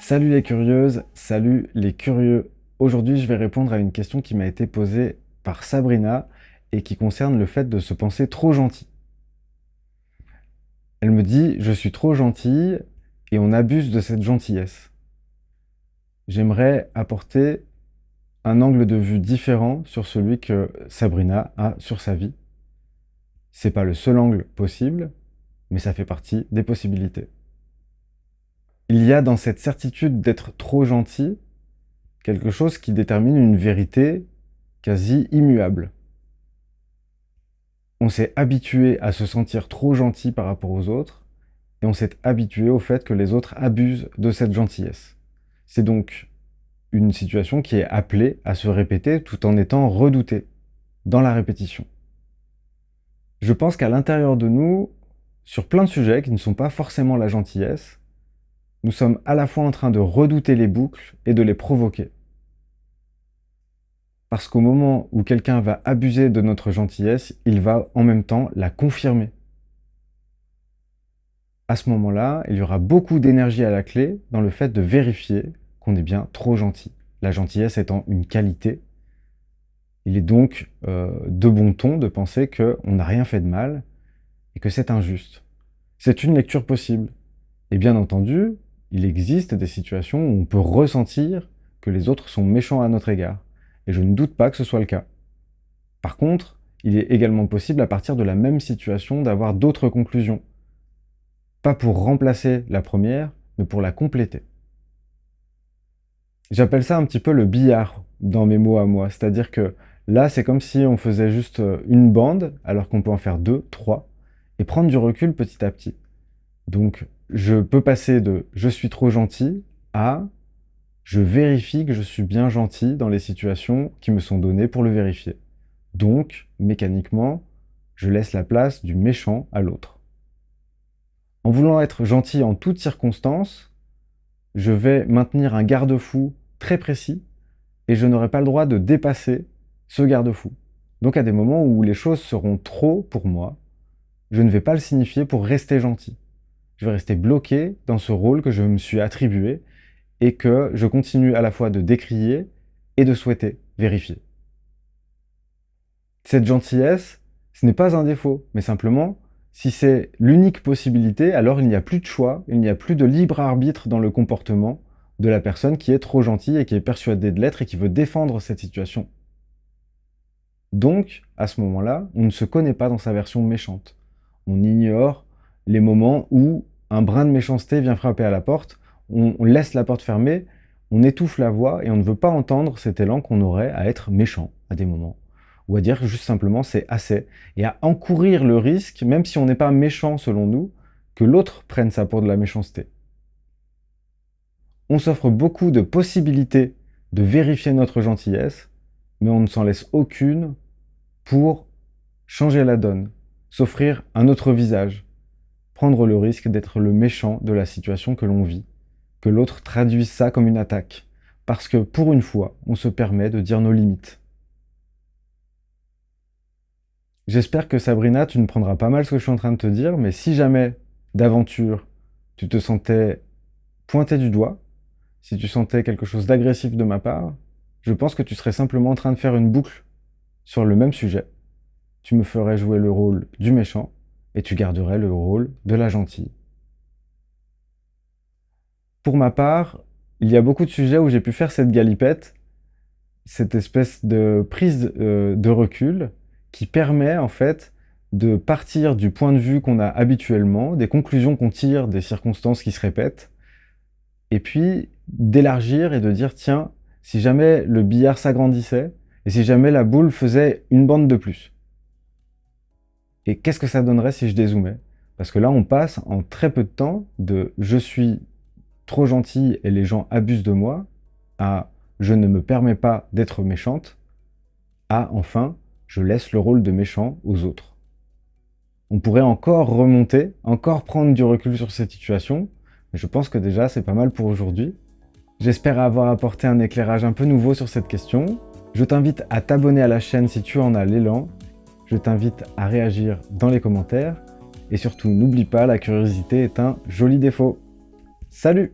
Salut les curieuses, salut les curieux. Aujourd'hui, je vais répondre à une question qui m'a été posée par Sabrina et qui concerne le fait de se penser trop gentil. Elle me dit: je suis trop gentille et on abuse de cette gentillesse. J'aimerais apporter un angle de vue différent sur celui que Sabrina a sur sa vie. C'est pas le seul angle possible, mais ça fait partie des possibilités. Il y a dans cette certitude d'être trop gentil quelque chose qui détermine une vérité quasi immuable. On s'est habitué à se sentir trop gentil par rapport aux autres, et on s'est habitué au fait que les autres abusent de cette gentillesse. C'est donc une situation qui est appelée à se répéter tout en étant redoutée dans la répétition. Je pense qu'à l'intérieur de nous, sur plein de sujets qui ne sont pas forcément la gentillesse, nous sommes à la fois en train de redouter les boucles et de les provoquer. Parce qu'au moment où quelqu'un va abuser de notre gentillesse, il va en même temps la confirmer. À ce moment-là, il y aura beaucoup d'énergie à la clé dans le fait de vérifier qu'on est bien trop gentil. La gentillesse étant une qualité, il est donc de bon ton de penser qu'on n'a rien fait de mal et que c'est injuste. C'est une lecture possible. Et bien entendu, il existe des situations où on peut ressentir que les autres sont méchants à notre égard. Et je ne doute pas que ce soit le cas. Par contre, il est également possible à partir de la même situation d'avoir d'autres conclusions. Pas pour remplacer la première, mais pour la compléter. J'appelle ça un petit peu le billard dans mes mots à moi. C'est-à-dire que là, c'est comme si on faisait juste une bande, alors qu'on peut en faire deux, trois, et prendre du recul petit à petit. Donc, je peux passer de je suis trop gentil à je vérifie que je suis bien gentil dans les situations qui me sont données pour le vérifier. Donc, mécaniquement, je laisse la place du méchant à l'autre. En voulant être gentil en toutes circonstances, je vais maintenir un garde-fou très précis et je n'aurai pas le droit de dépasser ce garde-fou. Donc à des moments où les choses seront trop pour moi, je ne vais pas le signifier pour rester gentil. Je vais rester bloqué dans ce rôle que je me suis attribué et que je continue à la fois de décrier et de souhaiter vérifier. Cette gentillesse, ce n'est pas un défaut, mais simplement, si c'est l'unique possibilité, alors il n'y a plus de choix, il n'y a plus de libre arbitre dans le comportement de la personne qui est trop gentille et qui est persuadée de l'être et qui veut défendre cette situation. Donc, à ce moment-là, on ne se connaît pas dans sa version méchante. On ignore les moments où un brin de méchanceté vient frapper à la porte, on laisse la porte fermée, on étouffe la voix et on ne veut pas entendre cet élan qu'on aurait à être méchant à des moments. Ou à dire juste simplement c'est assez, et à encourir le risque, même si on n'est pas méchant selon nous, que l'autre prenne ça pour de la méchanceté. On s'offre beaucoup de possibilités de vérifier notre gentillesse, mais on ne s'en laisse aucune pour changer la donne, s'offrir un autre visage, prendre le risque d'être le méchant de la situation que l'on vit, que l'autre traduise ça comme une attaque, parce que pour une fois, on se permet de dire nos limites. J'espère que Sabrina, tu ne prendras pas mal ce que je suis en train de te dire, mais si jamais, d'aventure, tu te sentais pointé du doigt, si tu sentais quelque chose d'agressif de ma part, je pense que tu serais simplement en train de faire une boucle sur le même sujet. Tu me ferais jouer le rôle du méchant et tu garderais le rôle de la gentille. Pour ma part, il y a beaucoup de sujets où j'ai pu faire cette galipette, cette espèce de prise de recul qui permet en fait de partir du point de vue qu'on a habituellement, des conclusions qu'on tire des circonstances qui se répètent, et puis d'élargir et de dire tiens, si jamais le billard s'agrandissait, et si jamais la boule faisait une bande de plus. Et qu'est-ce que ça donnerait si je dézoomais? Parce que là, on passe en très peu de temps de je suis trop gentil et les gens abusent de moi à je ne me permets pas d'être méchante à enfin je laisse le rôle de méchant aux autres. On pourrait encore remonter, encore prendre du recul sur cette situation, mais je pense que déjà c'est pas mal pour aujourd'hui. J'espère avoir apporté un éclairage un peu nouveau sur cette question. Je t'invite à t'abonner à la chaîne si tu en as l'élan. Je t'invite à réagir dans les commentaires. Et surtout, n'oublie pas, la curiosité est un joli défaut. Salut!